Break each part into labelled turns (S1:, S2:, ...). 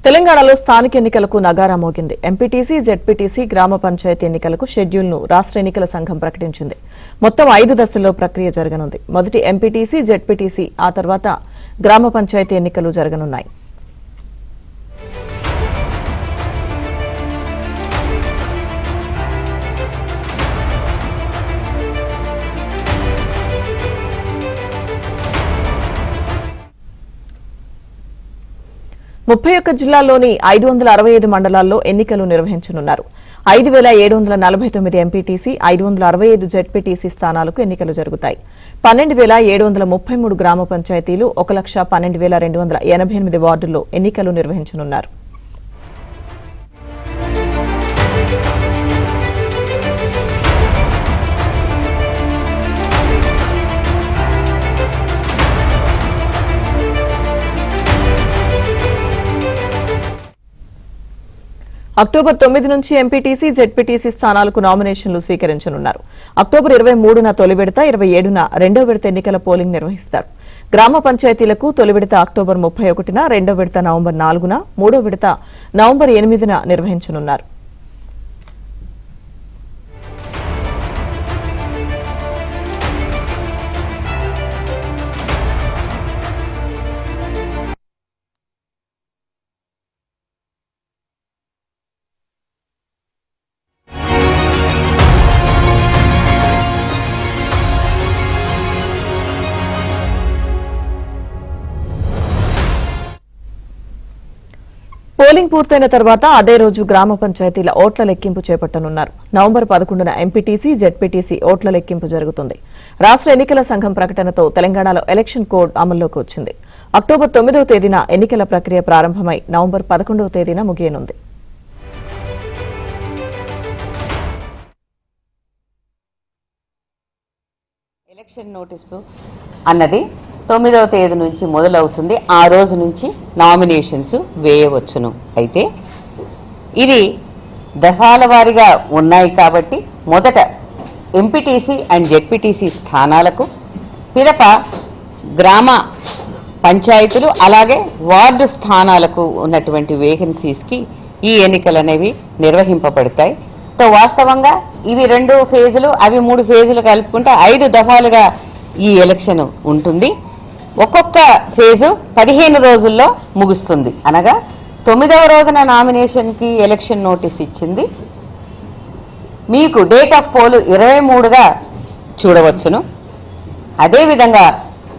S1: తెలంగాణలో స్థానిక ఎన్నికలకు నగారా మోగింది. ఎంపీటీసీ, జెడ్పీటీసీ, గ్రామ పంచాయతీ ఎన్నికలకు షెడ్యూల్ను రాష్ట్ర ఎన్నికల సంఘం ప్రకటించింది. మొత్తం 5 దశల్లో ప్రక్రియ జరగనుంది. మొదటి ఎంపీటీసీ, జెడ్పీటీసీ, ఆ తర్వాత గ్రామ పంచాయతీ ఎన్నికలు జరగనున్నాయి. ముప్పై ఒక్క జిల్లాల్లోని 565 మండలాల్లో ఎన్నికలు నిర్వహించనున్నారు. 5749 ఎంపీటీసీ, 565 జెడ్పీటీసీ స్థానాలకు ఎన్నికలు జరుగుతాయి. 12733 గ్రామ పంచాయతీలు, 1,12,288 వార్డుల్లో ఎన్నికలు నిర్వహించనున్నారు. అక్టోబర్ 9 నుంచి ఎంపీటీసీ, జెడ్పీటీసీ స్థానాలకు నామినేషన్లు స్వీకరించనున్నారు. అక్టోబర్ 23న తొలి విడత, 27న రెండో విడత ఎన్నికల పోలింగ్ నిర్వహిస్తారు. గ్రామ పంచాయతీలకు తొలి విడత అక్టోబర్ 31న, రెండో విడత నవంబర్ 4న, మూడో విడత నవంబర్ 8న నిర్వహించనున్నారు. పోలింగ్ పూర్తయిన తర్వాత అదే రోజు గ్రామ పంచాయతీల ఓట్ల లెక్కింపు చేపట్టనున్నారు. నవంబర్ 11న ఎంపీటీసీ, జెడ్పీటీసీ ఓట్ల లెక్కింపు జరుగుతుంది. రాష్ట్ర ఎన్నికల సంఘం ప్రకటనతో తెలంగాణలో ఎలక్షన్ కోడ్ అమల్లోకి వచ్చింది. అక్టోబర్ 9వ తేదీన ఎన్నికల ప్రక్రియ ప్రారంభమై నవంబర్ 11వ తేదీన ముగియనుంది.
S2: ఎలక్షన్ నోటీసు అన్నది 9వ తేదీ నుంచి మొదలవుతుంది. ఆ రోజు నుంచి నామినేషన్స్ వేయవచ్చును. అయితే ఇది దఫాల వారీగా ఉన్నాయి కాబట్టి మొదట ఎంపీటీసీ అండ్ జెడ్పీటీసీ స్థానాలకు, పిదప గ్రామ పంచాయతీలు అలాగే వార్డు స్థానాలకు ఉన్నటువంటి వేకెన్సీస్కి ఈ ఎన్నికలు అనేవి నిర్వహింపబడతాయి. వాస్తవంగా ఇవి 2 ఫేజులు, అవి 3 ఫేజులు కలుపుకుంటే 5 దఫాలుగా ఈ ఎలక్షన్ ఉంటుంది. ఒక్కొక్క ఫేజు 15 రోజుల్లో ముగుస్తుంది. అనగా 9వ రోజున నామినేషన్కి ఎలక్షన్ నోటీస్ ఇచ్చింది. మీకు డేట్ ఆఫ్ పోల్ 23గా చూడవచ్చును. అదేవిధంగా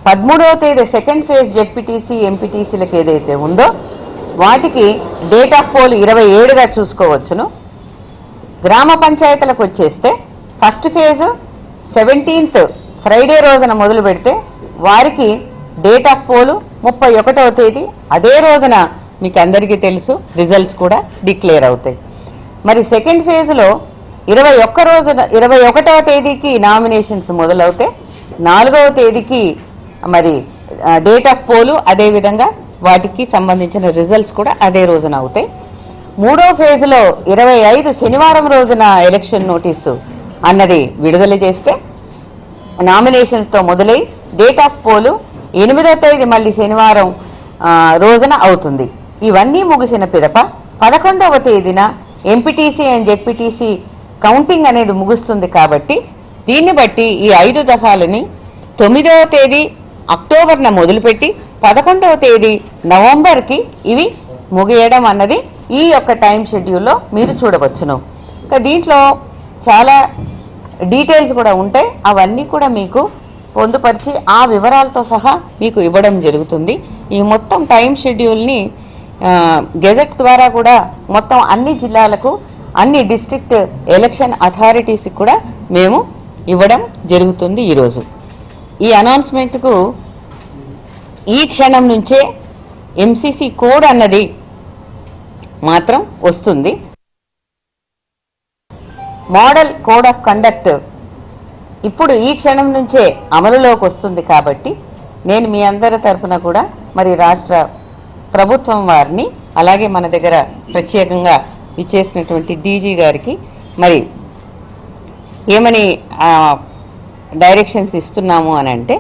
S2: 13వ తేదీ సెకండ్ ఫేజ్ జెడ్పీటీసీ, ఎంపీటీసీలకు ఏదైతే ఉందో వాటికి డేట్ ఆఫ్ పోల్ 27గా చూసుకోవచ్చును. గ్రామ పంచాయతీలకు వచ్చేస్తే ఫస్ట్ ఫేజు 17th ఫ్రైడే రోజున మొదలు పెడితే వారికి డేట్ ఆఫ్ పోలు 31వ తేదీ, అదే రోజున మీకు అందరికీ తెలుసు రిజల్ట్స్ కూడా డిక్లేర్ అవుతాయి. మరి సెకండ్ ఫేజ్లో 21వ తేదీకి నామినేషన్స్ మొదలవుతాయి. 4వ తేదీకి మరి డేట్ ఆఫ్ పోలు, అదేవిధంగా వాటికి సంబంధించిన రిజల్ట్స్ కూడా అదే రోజున అవుతాయి. 3వ ఫేజ్లో 25 శనివారం రోజున ఎలక్షన్ నోటీసు అన్నది విడుదల చేస్తే నామినేషన్స్తో మొదలై డేట్ ఆఫ్ పోలు 8వ తేదీ మళ్ళీ శనివారం రోజున అవుతుంది. ఇవన్నీ ముగిసిన పిదప 11వ తేదీన ఎంపీటీసీ అండ్ జెడ్పీటీసీ కౌంటింగ్ అనేది ముగుస్తుంది. కాబట్టి దీన్ని బట్టి ఈ 5 దఫాలని 9వ తేదీ అక్టోబర్న మొదలుపెట్టి 11వ తేదీ నవంబర్కి ఇవి ముగియడం అన్నది ఈ యొక్క టైం షెడ్యూల్లో మీరు చూడవచ్చును. దీంట్లో చాలా డీటెయిల్స్ కూడా ఉంటాయి. అవన్నీ కూడా మీకు పొందుపరిచి ఆ వివరాలతో సహా మీకు ఇవ్వడం జరుగుతుంది. ఈ మొత్తం టైం షెడ్యూల్ని గెజెట్ ద్వారా కూడా మొత్తం అన్ని జిల్లాలకు, అన్ని డిస్ట్రిక్ట్ ఎలక్షన్ అథారిటీస్కి కూడా మేము ఇవ్వడం జరుగుతుంది. ఈరోజు ఈ అనౌన్స్మెంట్కు ఈ క్షణం నుంచే ఎంసీసీ కోడ్ అన్నది మాత్రం వస్తుంది. మోడల్ కోడ్ ఆఫ్ కండక్ట్ ఇప్పుడు ఈ క్షణం నుంచే అమలులోకి వస్తుంది. కాబట్టి నేను మీ అందరి తరఫున కూడా మరి రాష్ట్ర ప్రభుత్వం వారిని, అలాగే మన దగ్గర ప్రత్యేకంగా ఇచ్చేసినటువంటి డీజీ గారికి మరి ఏమని డైరెక్షన్స్ ఇస్తున్నాము అని అంటే,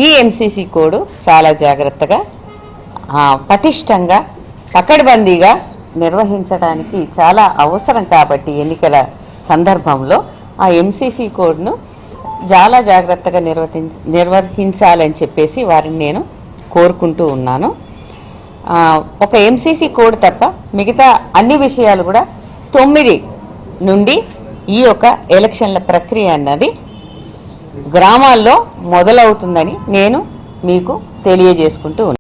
S2: ఈ ఎంసీసీ కోడ్ చాలా జాగ్రత్తగా పటిష్టంగా పకడ్బందీగా నిర్వహించడానికి చాలా అవసరం కాబట్టి ఎన్నికల సందర్భంలో ఆ ఎంసీసీ కోడ్ను చాలా జాగ్రత్తగా నిర్వహించాలని చెప్పేసి వారిని నేను కోరుకుంటూ ఉన్నాను. ఒక ఎంసీసీ కోడ్ తప్ప మిగతా అన్ని విషయాలు కూడా 9 నుండి ఈ యొక్క ఎలక్షన్ల ప్రక్రియ అన్నది గ్రామాల్లో మొదలవుతుందని నేను మీకు తెలియజేసుకుంటూ ఉన్నాను.